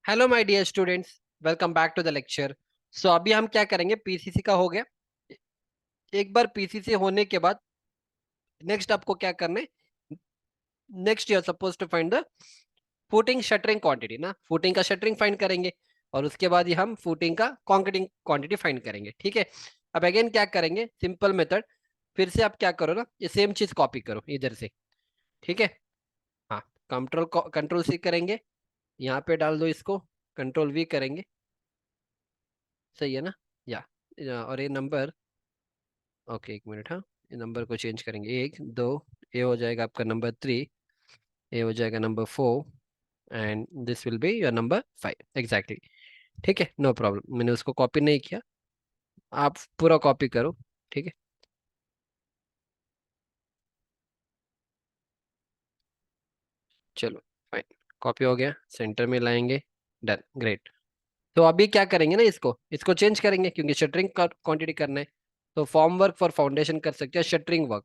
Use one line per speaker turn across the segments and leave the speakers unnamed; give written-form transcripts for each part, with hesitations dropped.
Hello my dear students, welcome back to the lecture. So अभी हम क्या करेंगे, पीसीसी का हो गया। एक बार पीसीसी होने के बाद नेक्स्ट आपको क्या करना है। Next you are suppose to find the footing shuttering quantity ना, फुटिंग का शटरिंग फाइंड करेंगे और उसके बाद ही हम फुटिंग का कॉन्क्रीटिंग क्वांटिटी फाइंड करेंगे। ठीक है। अब अगेन क्या करेंगे, सिंपल मेथड। फिर से आप क्या करो ना, ये सेम चीज कॉपी करो इधर से। ठीक है। हाँ, कंट्रोल कंट्रोल सी करेंगे, यहाँ पे डाल दो इसको, कंट्रोल वी करेंगे। सही है ना? और ये नंबर, ओके एक मिनट। हाँ, ये नंबर को चेंज करेंगे, 1 2। ये हो जाएगा आपका नंबर 3, ये हो जाएगा number 4, and this will be your number 5 exactly. ठीक है, नो प्रॉब्लम, मैंने उसको कॉपी नहीं किया, आप पूरा कॉपी करो। ठीक है, चलो फाइन, कॉपी हो गया, सेंटर में लाएंगे। Done, great. तो अभी क्या करेंगे ना, इसको इसको चेंज करेंगे क्योंकि शटरिंग क्वांटिटी करना है। तो फॉर्म वर्क फॉर फाउंडेशन कर सकते हैं, shuttering work.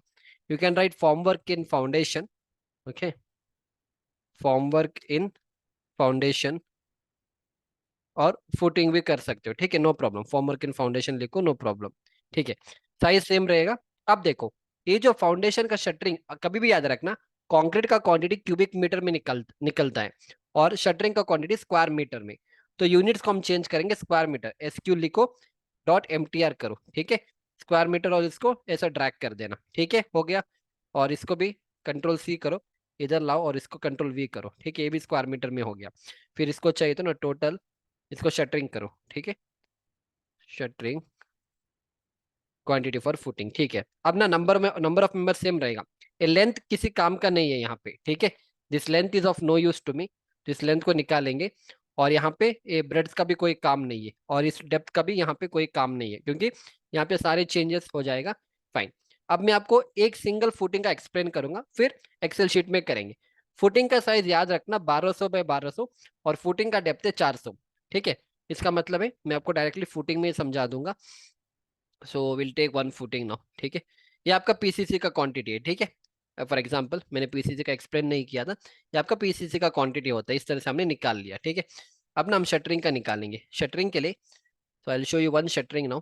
You can write form work in foundation. Okay, form work in foundation, और फुटिंग भी कर सकते हो। ठीक है, no problem, form work in foundation लिखो, नो प्रॉब्लम। ठीक है, साइज सेम रहेगा। अब देखो, ये जो फाउंडेशन का शटरिंग, कभी भी याद रखना, कंक्रीट का क्वांटिटी क्यूबिक मीटर में निकलता है, और शटरिंग का क्वांटिटी स्क्वायर मीटर में। तो यूनिट्स को हम चेंज करेंगे, स्क्वायर मीटर, SQ लिखो, डॉट MTR करो। ठीक है, स्क्वायर मीटर, और इसको ऐसा ड्रैग कर देना। ठीक है, हो गया। और इसको भी कंट्रोल C करो, इधर लाओ, और इसको कंट्रोल V करो। ठीक है, ये भी स्क्वायर मीटर में हो गया। फिर इसको चाहिए तो ना टोटल, इसको शटरिंग करो। ठीक है, शटरिंग क्वांटिटी फॉर फुटिंग। ठीक है, अब ना नंबर ऑफ मेंबर सेम रहेगा। ये लेंथ किसी काम का नहीं है यहाँ पे। ठीक है, this length is of no use to me, तो इस लेंथ को निकालेंगे। और यहाँ पे ये ब्रेड्थ का भी कोई काम नहीं है, और इस डेप्थ का भी यहाँ पे कोई काम नहीं है, क्योंकि यहाँ पे सारे चेंजेस हो जाएगा। फाइन। अब मैं आपको एक सिंगल फुटिंग का एक्सप्लेन करूंगा, फिर एक्सेल शीट में करेंगे। फुटिंग का साइज याद रखना, 1200 बाय 1200, और फुटिंग का डेप्थ है 400। ठीक है, इसका मतलब है, मैं आपको डायरेक्टली फुटिंग में ही समझा दूंगा। So will take one footing now. ठीक है, ये आपका पीसीसी का क्वांटिटी है। ठीक है, फॉर एग्जांपल मैंने पीसीसी का एक्सप्लेन नहीं किया था, ये आपका पीसीसी का क्वांटिटी होता है, इस तरह से हमने निकाल लिया। ठीक है, अब ना हम शटरिंग का निकालेंगे। शटरिंग के लिए, तो I will show you one shuttering now.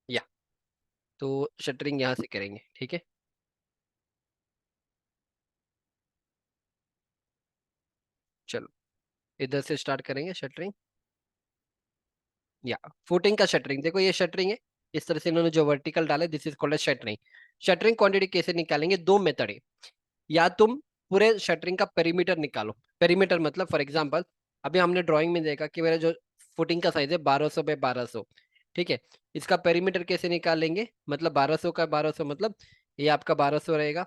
या, तो शटरिंग यहाँ से करेंगे। ठीक है, चलो इधर से स्टार्ट करेंगे शटरिंग। या, फुटिंग का शटरिंग, देखो ये शटरिंग है, इस तरह से इन्होंने जो वर्टिकल डाले, this is called shuttering. Shuttering quantity कैसे निकालेंगे, दो मेथड है। या तुम पूरे शटरिंग का पेरीमीटर निकालो। पेरीमीटर मतलब, फॉर एग्जांपल, अभी हमने ड्राइंग में देखा कि मेरा जो फुटिंग का साइज है 1200 बाय 1200। ठीक है, इसका पेरीमीटर कैसे निकालेंगे, मतलब 1200 का 1200, मतलब ये आपका 1200 रहेगा,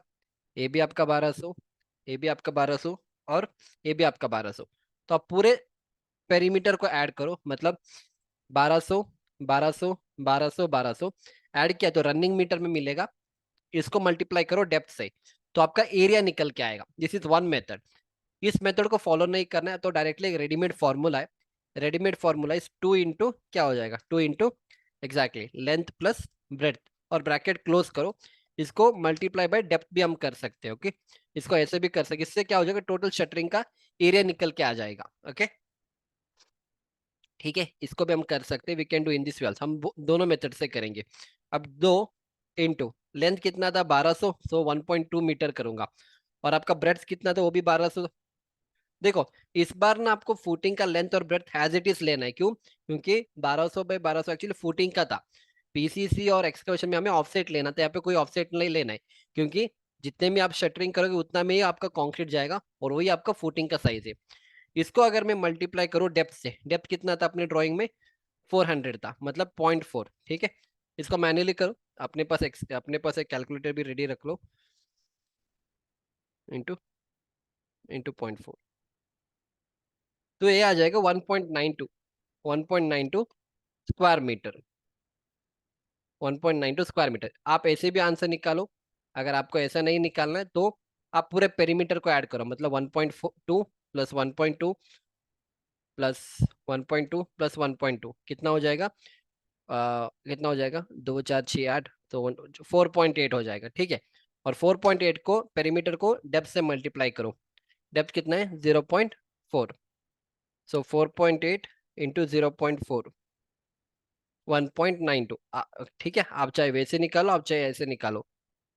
ये भी आपका 1200, ये भी आपका 1200, और ये भी आपका 1200। तो आप पूरे पेरीमीटर को ऐड करो, मतलब 1200, 1200, 1200, 1200 ऐड किया तो रनिंग मीटर में मिलेगा। इसको मल्टीप्लाई करो डेप्थ से, तो आपका एरिया निकल के आएगा। This is one method. इस मेथड को फॉलो नहीं करना है तो डायरेक्टली एक रेडीमेड फॉर्मूला है। रेडीमेड फॉर्मूला इज 2 इंटू क्या हो जाएगा, 2 into exactly length plus breadth, और ब्रैकेट क्लोज करो। इसको मल्टीप्लाई बाय डेप्थ भी हम कर सकते हैं। ओके, इसको ऐसे भी कर सकते, इससे क्या हो जाएगा, टोटल शटरिंग का एरिया निकल के आ जाएगा। ओके, ठीक है, इसको भी हम कर सकते हैं, we can do in this way, हम दोनों मेथड से करेंगे। अब 2 इंटू लेंथ कितना था, 1200, सो 1.2 मीटर करूंगा, और आपका ब्रेड्थ कितना था, वो भी 1200। देखो, इस बार ना आपको फुटिंग का लेंथ और ब्रेड्थ एज इट इज लेना है, क्यों, क्योंकि 1200 बाय 1200 एक्चुअली फुटिंग का था। पीसीसी और एक्सकवेशन में हमें ऑफसेट लेना था, यहाँ पे कोई ऑफसेट नहीं लेना है, क्योंकि जितने में आप शटरिंग करोगे उतना में ही आपका कंक्रीट जाएगा, और वही आपका फुटिंग का साइज है। इसको अगर मैं मल्टीप्लाई करूँ डेप्थ से, डेप्थ कितना था अपने ड्राइंग में, 400 था, मतलब 0.4। ठीक है, इसको मैन्युअली करो, अपने पास एक कैलकुलेटर भी रेडी रख लो। इंटू इंटू 0.4, तो ये आ जाएगा 1.92, 1.92 स्क्वायर मीटर, 1.92 स्क्वायर मीटर। आप ऐसे भी आंसर निकालो, अगर आपको ऐसा नहीं निकालना है तो आप पूरे पेरीमीटर को ऐड करो, मतलब 1.2 प्लस 1.2 प्लस 1.2 प्लस 1.2 कितना हो जाएगा, कितना हो जाएगा, 2 4 6 8, तो 4.8 हो जाएगा। ठीक है, और 4.8 को पेरीमीटर को डेप्थ से मल्टीप्लाई करो। डेप्थ कितना है? 0.4। सो 4.8 इंटू 0.4, 1.92। ठीक है, आप चाहे वैसे निकालो, आप चाहे ऐसे निकालो,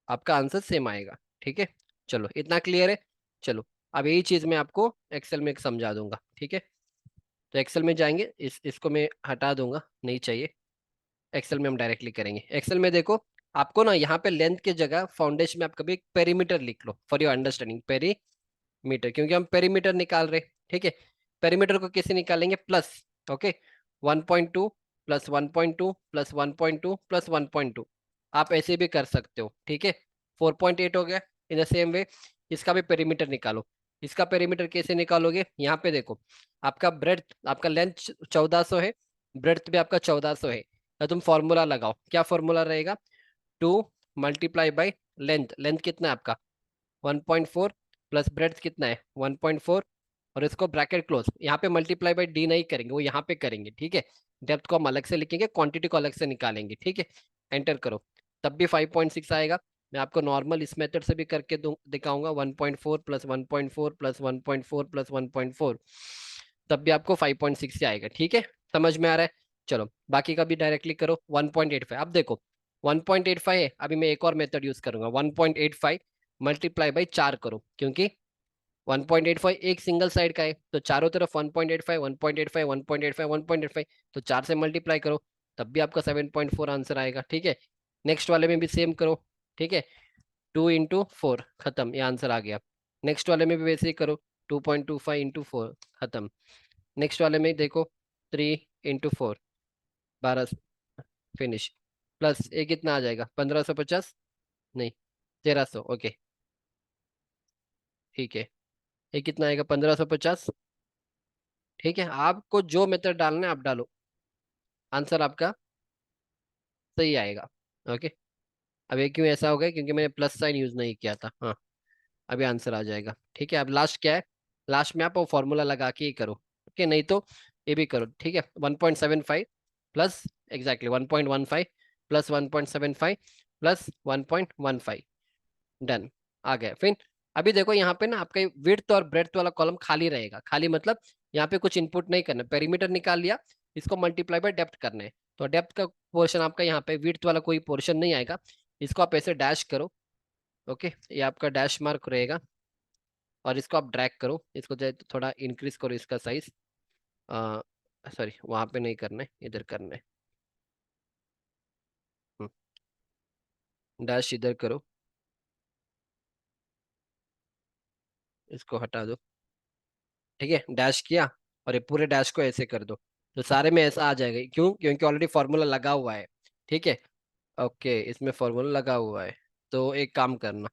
आपका आंसर सेम आएगा। ठीक है, चलो इतना क्लियर है। चलो अब यही चीज मैं आपको एक्सेल में समझा दूंगा। ठीक है, तो एक्सेल में जाएंगे, इसको मैं हटा दूंगा, नहीं चाहिए। एक्सेल में हम डायरेक्टली करेंगे। एक्सेल में देखो, आपको ना यहाँ पे लेंथ की जगह फाउंडेशन में आप कभी पेरीमीटर लिख लो फॉर योर अंडरस्टैंडिंग। पेरीमीटर, क्योंकि हम पेरीमीटर निकाल रहे। ठीक है, पेरीमीटर को कैसे निकालेंगे? Plus, okay, 1.2 plus 1.2 plus 1.2 plus 1.2। आप ऐसे भी कर सकते हो। ठीक है, 4.8 हो गया। इन द सेम वे इसका भी पेरीमीटर निकालो। इसका पेरीमीटर कैसे निकालोगे? यहाँ पे देखो, आपका ब्रेड्थ, आपका लेंथ 1400 है, ब्रेड्थ भी आपका 1400 है। तो तुम फॉर्मूला लगाओ। क्या फॉर्मूला रहेगा? 2 मल्टीप्लाई बाई लेंथ। लेंथ कितना है आपका? 1.4 प्लस ब्रेड्थ कितना है? 1.4। और इसको ब्रैकेट क्लोज, यहाँ पे मल्टीप्लाई बाई डी नहीं करेंगे, वो यहाँ पे करेंगे। ठीक है, डेप्थ को हम अलग से लिखेंगे, क्वांटिटी को अलग से निकालेंगे। ठीक है, एंटर करो, तब भी 5.6 आएगा। मैं आपको नॉर्मल इस मेथड से भी करके दिखाऊंगा। 1.4 प्लस 1.4 प्लस 1.4 प्लस 1.4, तब भी आपको 5.6 ही आएगा। ठीक है, समझ में आ रहा है? चलो बाकी का भी डायरेक्टली करो। 1.85, अब देखो 1.85 है, अभी मैं एक और मेथड यूज करूंगा। 1.85 मल्टीप्लाई बाई 4 करो, क्योंकि 1.85 एक सिंगल साइड का है, तो चारों तरफ 1.85 1.85 1.85 1.85, तो 4 से मल्टीप्लाई करो, तब भी आपका 7.4 आंसर आएगा। ठीक है, नेक्स्ट वाले में भी सेम करो। ठीक है, 2 इंटू 4, खत्म, ये आंसर आ गया। नेक्स्ट वाले में भी वैसे ही करो, 2.25 इंटू 4, खत्म। नेक्स्ट वाले में देखो, 3 इंटू 4, 12, फिनिश। प्लस ये कितना आ जाएगा? 1550, नहीं 1300। ओके, ठीक है, ये कितना आएगा? 1550। ठीक है, आपको जो मेथड डालना है आप डालो, आंसर आपका सही आएगा। ओके, अब ये क्यों ऐसा हो गया? क्योंकि मैंने प्लस साइन यूज नहीं किया था। हाँ, अभी आंसर आ जाएगा। ठीक है, अब लास्ट क्या है? लास्ट में आप वो फॉर्मूला लगा के ही करो। ओके, नहीं तो ये भी करो। ठीक है, 1.75 plus, exactly 1.15 plus 1.75 plus 1.15, done, आ गया। फिर अभी देखो यहाँ पे ना आपका विड्थ और ब्रेड्थ वाला कॉलम खाली रहेगा। खाली मतलब यहाँ पे कुछ इनपुट नहीं करना, पेरीमीटर निकाल लिया, इसको मल्टीप्लाई बाय डेप्थ करना है। तो डेप्थ का पोर्शन आपका यहाँ पे, विड्थ वाला कोई पोर्शन नहीं आएगा। इसको आप ऐसे डैश करो। ओके, ये आपका डैश मार्क रहेगा, और इसको आप ड्रैग करो, इसको थोड़ा इंक्रीज करो इसका साइज। सॉरी, वहां पे नहीं करना है, इधर करना है। डैश इधर करो, इसको हटा दो। ठीक है, डैश किया, और ये पूरे डैश को ऐसे कर दो, तो सारे में ऐसा आ जाएगा। क्यों? क्योंकि ऑलरेडी फॉर्मूला लगा हुआ है। ठीक है, ओके, इसमें फॉर्मूला लगा हुआ है। तो एक काम करना,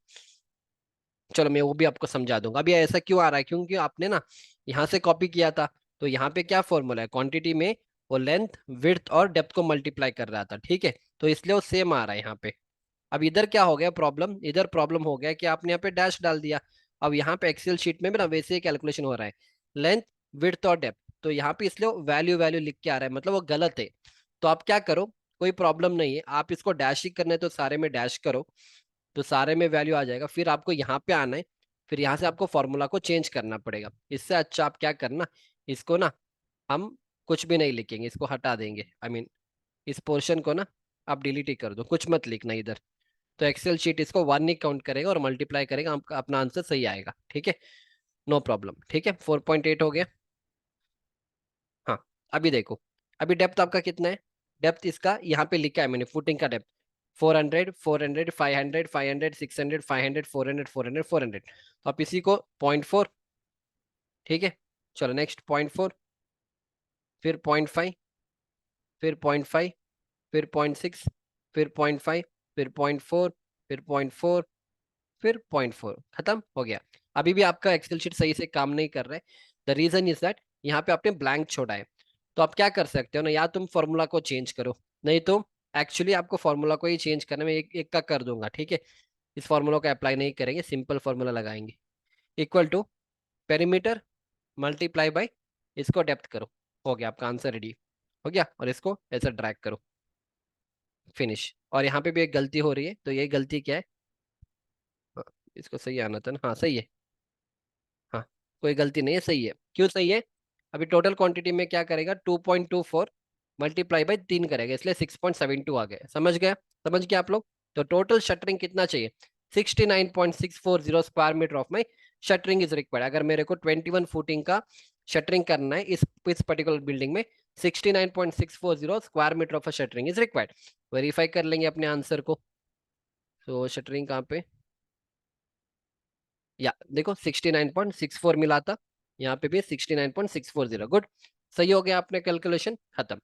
चलो मैं वो भी आपको समझा दूंगा। अभी ऐसा क्यों आ रहा है? क्योंकि आपने ना यहाँ से कॉपी किया था, तो यहाँ पे क्या फॉर्मूला है? क्वांटिटी में वो लेंथ, विड्थ और डेप्थ को मल्टीप्लाई कर रहा था। ठीक है, तो इसलिए वो सेम आ रहा है यहाँ पे। अब इधर क्या हो गया प्रॉब्लम? इधर प्रॉब्लम हो गया कि आपने यहाँ पे डैश डाल दिया। अब यहाँ पे एक्सेल शीट में भी ना वैसे ही कैलकुलेशन हो रहा है, लेंथ, विड्थ और डेप्थ, तो यहाँ पे इसलिए वैल्यू वैल्यू लिख के आ रहा है, मतलब वो गलत है। तो आप क्या करो, कोई प्रॉब्लम नहीं है, आप इसको डैश ही करना है तो सारे में डैश करो, तो सारे में वैल्यू आ जाएगा। फिर आपको यहाँ पे आना है, फिर यहाँ से आपको फॉर्मूला को चेंज करना पड़ेगा। इससे अच्छा आप क्या करना, इसको ना हम कुछ भी नहीं लिखेंगे, इसको हटा देंगे। आई मीन इस पोर्शन को ना आप डिलीट ही कर दो, कुछ मत लिखना इधर। तो एक्सेल शीट इसको 1 ही काउंट करेगा और मल्टीप्लाई करेगा, आपका अपना आंसर सही आएगा। ठीक है, नो प्रॉब्लम। ठीक है, 4.8 हो गया। हाँ, अभी देखो, अभी डेप्थ आपका कितना है? डेप्थ इसका यहाँ पे लिखा है मैंने, फुटिंग का डेप्थ 400 400 500 500 600 500 400 400 400। तो आप इसी को 0.4। ठीक है, चलो नेक्स्ट 0.4, फिर 0.5, फिर 0.5, फिर 0.6, फिर 0.5, फिर 0.4, फिर 0.4, फिर 0.4, खत्म हो गया। अभी भी आपका एक्सेल शीट सही से काम नहीं कर रहा है। द रीजन इज दैट यहाँ पे आपने ब्लैंक छोड़ा है। तो आप क्या कर सकते हो ना, या तुम फॉर्मूला को चेंज करो, नहीं तो एक्चुअली आपको फॉर्मूला को ही चेंज करने में एक एक का कर दूंगा। ठीक है, इस फॉर्मूला को अप्लाई नहीं करेंगे, सिंपल फॉर्मूला लगाएंगे। Equal to perimeter multiply by इसको डेप्थ करो, हो गया आपका आंसर रेडी। हो गया, और इसको ऐसा ड्रैग करो, फिनिश। और यहाँ पे भी एक गलती हो रही है, तो ये गलती क्या है? इसको सही आना था ना, हाँ सही है। हाँ, कोई गलती नहीं है, सही है। क्यों सही है? अभी टोटल क्वांटिटी में क्या करेगा, 2.24 मल्टीप्लाई बाई 3 करेगा, इसलिए 6.72 आ गया। समझ गया? समझ गया आप लोग? तो टोटल शटरिंग कितना चाहिए? 69.640 square metre of my shuttering is required. अगर मेरे को 21 फुटिंग का शटरिंग करना है इस पर्टिकुलर बिल्डिंग में, 69.640 square metre of shuttering is required. Verify कर लेंगे अपने आंसर को। तो शटरिंग कहाँ पे, या देखो 69.64 मिला था, यहाँ पे भी 69.640। गुड, सही हो गया, आपने कैलकुलेशन खत्म।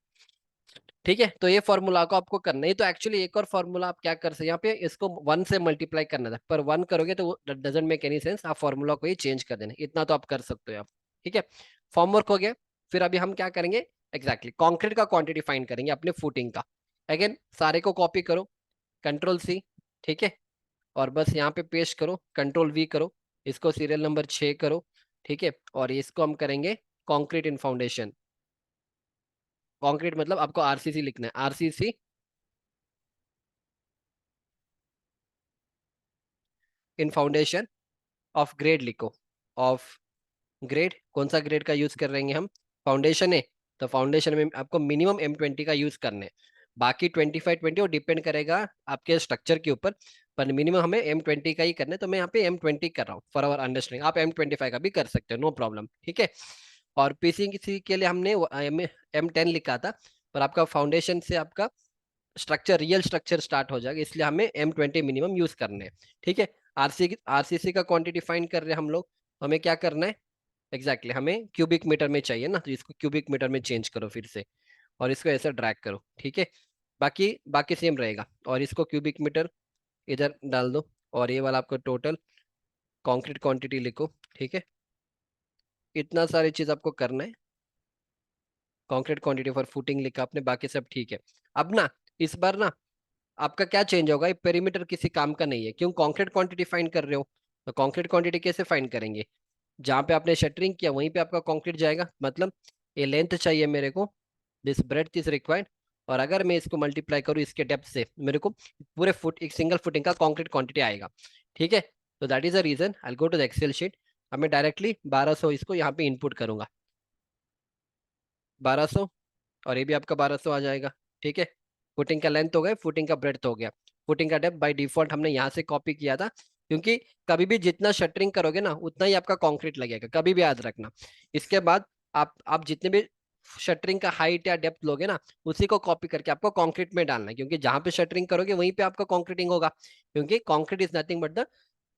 ठीक है, तो ये फॉर्मूला को आपको करना है। तो एक्चुअली एक और फॉर्मूला आप क्या कर सकते हैं, यहाँ पे इसको 1 से मल्टीप्लाई करना था, पर 1 करोगे तो डजेंट मेक एनी सेंस, आप फॉर्मूला को ही चेंज कर देना, इतना तो आप कर सकते हो आप। ठीक है, फॉर्मवर्क हो गया। फिर अभी हम क्या करेंगे, एग्जैक्टली कॉन्क्रीट का क्वांटिटी फाइंड करेंगे अपने फुटिंग का। अगेन सारे को कॉपी करो, कंट्रोल C। ठीक है, और बस यहाँ पे पेस्ट करो, कंट्रोल V करो, इसको सीरियल नंबर 6 करो। ठीक है, और इसको हम करेंगे कंक्रीट इन फाउंडेशन। कंक्रीट मतलब आपको RCC लिखना है, RCC in foundation of grade लिखो। ऑफ ग्रेड, कौन सा ग्रेड का यूज कर रहे हैं हम? फाउंडेशन है, तो फाउंडेशन में आपको मिनिमम M20 का यूज करना है। बाकी 25-20 वो डिपेंड करेगा आपके स्ट्रक्चर के ऊपर, पर मिनिमम हमें M20 का ही करना है। तो मैं यहाँ पे M20 कर रहा हूँ फॉर आवर अंडरस्टैंडिंग। आप M25 का भी कर सकते हो, नो प्रॉब्लम। ठीक है, और PCC के लिए हमने M10 लिखा था, पर आपका फाउंडेशन से आपका स्ट्रक्चर, रियल स्ट्रक्चर स्टार्ट हो जाएगा, इसलिए हमें M20 मिनिमम यूज करने हैं। ठीक है, आरसीसी का क्वांटिटी फाइंड कर रहे हैं हम लोग। हमें क्या करना है, एग्जैक्टली हमें क्यूबिक मीटर में चाहिए ना, तो इसको क्यूबिक मीटर में चेंज करो फिर से, और इसको ऐसा ड्रैग करो। ठीक है, बाकी बाकी सेम रहेगा, और इसको क्यूबिक मीटर इधर डाल दो, और ये वाला आपको टोटल कंक्रीट क्वांटिटी लिखो। ठीक है, इतना सारी चीज आपको करना है। कंक्रीट क्वांटिटी फॉर फुटिंग लिखा आपने, बाकी सब ठीक है। अब ना, इस बार ना आपका क्या चेंज होगा, ये पेरीमीटर किसी काम का नहीं है, क्यों? कंक्रीट क्वांटिटी फाइंड कर रहे हो, तो कंक्रीट क्वांटिटी कैसे फाइंड करेंगे? जहाँ पे आपने शटरिंग किया वहीं पे आपका कंक्रीट जाएगा, मतलब ये लेंथ चाहिए मेरे को, दिस ब्रेड्थ इज रिक्वायर्ड, और अगर मैं इसको मल्टीप्लाई करूँ इसके डेप्थ से, मेरे को पूरे फुट, एक सिंगल फुटिंग का कंक्रीट क्वांटिटी आएगा। ठीक है, तो that is the reason I go to the Excel sheet. अब मैं डायरेक्टली 1200 इसको यहाँ पे इनपुट करूंगा, 1200, और ये भी आपका 1200 आ जाएगा। ठीक है, फुटिंग का लेंथ हो गया, फुटिंग का ब्रेड्थ हो गया, फुटिंग का डेप्थ बाय डिफॉल्ट हमने यहाँ से कॉपी किया था, क्योंकि कभी भी जितना शटरिंग करोगे ना उतना ही आपका कंक्रीट लगेगा, कभी भी याद रखना। इसके बाद आप जितने भी शटरिंग का हाइट या डेप्थ लोगे ना, उसी को कॉपी करके आपको कंक्रीट में डालना है, क्योंकि जहां पे शटरिंग करोगे वहीं पे आपका कंक्रीटिंग होगा, क्योंकि concrete is nothing but the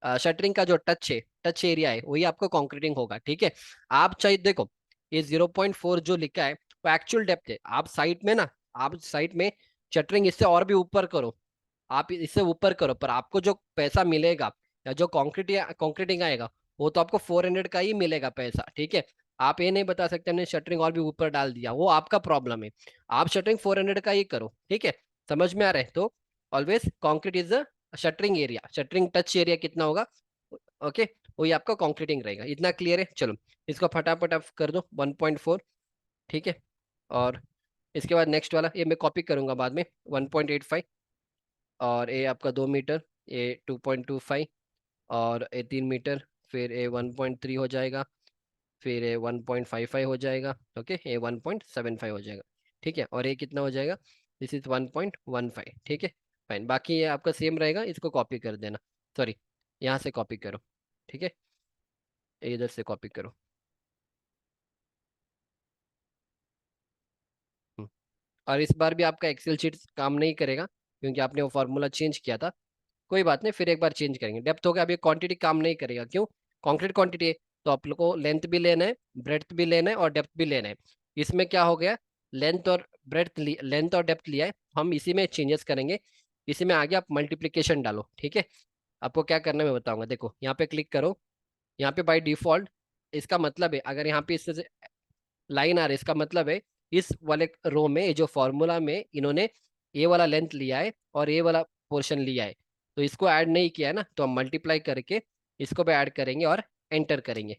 shuttering का जो टच है, टच एरिया है, वही आपको कंक्रीटिंग होगा। ठीक है, आप चाहिए देखो, ये 0.4 जो लिखा है वो एक्चुअल डेप्थ है। आप साइड में ना, आप साइड में शटरिंग इससे और भी ऊपर करो, आप इससे ऊपर करो, पर आपको जो पैसा मिलेगा या जो कंक्रीटिंग आएगा, वो तो आपको 400 का ही मिलेगा पैसा। ठीक है, आप ये नहीं बता सकते हमने शटरिंग और भी ऊपर डाल दिया, वो आपका प्रॉब्लम है। आप शटरिंग 400 का ही करो। ठीक है, समझ में आ रहा है? तो always concrete is the shuttering area, shuttering touch area कितना होगा, ओके, वही आपका कॉन्क्रीटिंग रहेगा। इतना क्लियर है? चलो, इसको फटाफट आप कर दो 1.4। ठीक है, और इसके बाद नेक्स्ट वाला ये मैं कॉपी करूंगा बाद में, 1.85, और ये आपका 2 मीटर, ये 2.25, और ये 3 मीटर, फिर ये 1.3 हो जाएगा, फिर ये 1.55 हो जाएगा, ओके, ये 1.75 हो जाएगा। ठीक है, और ये कितना हो जाएगा, दिस इज 1.15। ठीक है, फाइन, बाकी ये आपका सेम रहेगा, इसको कॉपी कर देना, सॉरी यहाँ से कॉपी करो। ठीक है, ये इधर से कॉपी करो। हम्म, और इस बार भी आपका एक्सेल शीट काम नहीं करेगा, क्योंकि आपने वो फार्मूला चेंज किया था। कोई बात नहीं, फिर एक बार चेंज करेंगे। डेप्थ हो गया, अभी क्वांटिटी काम नहीं करेगा, क्यों? कंक्रीट क्वांटिटी है, तो आप लोग को लेंथ भी लेना है, ब्रेड्थ भी लेना है, और डेप्थ भी लेना है। इसमें क्या हो गया, लेंथ और डेप्थ लिया है, हम इसी में चेंजेस करेंगे। इसी में आगे आप मल्टीप्लीकेशन डालो। ठीक है, आपको क्या करना है मैं बताऊंगा, देखो यहाँ पे क्लिक करो, यहाँ पे बाय डिफॉल्ट, इसका मतलब है अगर यहाँ पे इससे लाइन आ रही है, इसका मतलब है इस वाले रो में, ये जो फॉर्मूला में इन्होंने ये वाला लेंथ लिया है और ये वाला पोर्शन लिया है, तो इसको ऐड नहीं किया है ना, तो हम मल्टीप्लाई करके इसको भी ऐड करेंगे और एंटर करेंगे।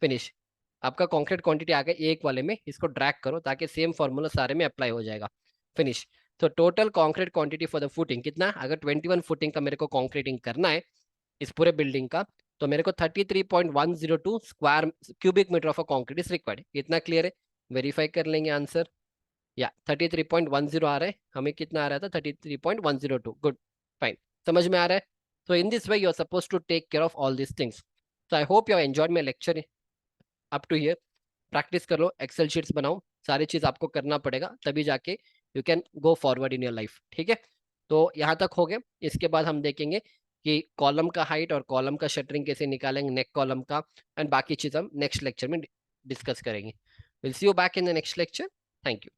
फिनिश, आपका कॉन्क्रीट क्वांटिटी आ गया एक वाले में, इसको ड्रैग करो ताकि सेम फॉर्मूला सारे में अप्लाई हो जाएगा। फिनिश, तो total concrete quantity for the footing कितना, अगर 21 फुटिंग का मेरे को कॉन्क्रीटिंग करना है, इस पूरे बिल्डिंग का, तो मेरे को 33.102 square cubic metre of concrete is required. इतना क्लियर है? वेरीफाई कर लेंगे आंसर। या 33.10 आ रहा है, हमें कितना आ रहा था? 33.102। गुड, फाइन, समझ में आ रहा है? So in this way you are supposed to take care of all these things. So I hope you have enjoyed my lecture up to here. Practice कर लो, एक्सेल शीट्स बनाओ, सारी चीज आपको करना पड़ेगा, तभी जाके you can go forward in your life. ठीक है, तो यहाँ तक हो गया। इसके बाद हम देखेंगे कि कॉलम का हाइट और कॉलम का शटरिंग कैसे निकालेंगे, नेक कॉलम का, एंड बाकी चीज हम नेक्स्ट लेक्चर में डिस्कस करेंगे। Will see you back in the next lecture. Thank you.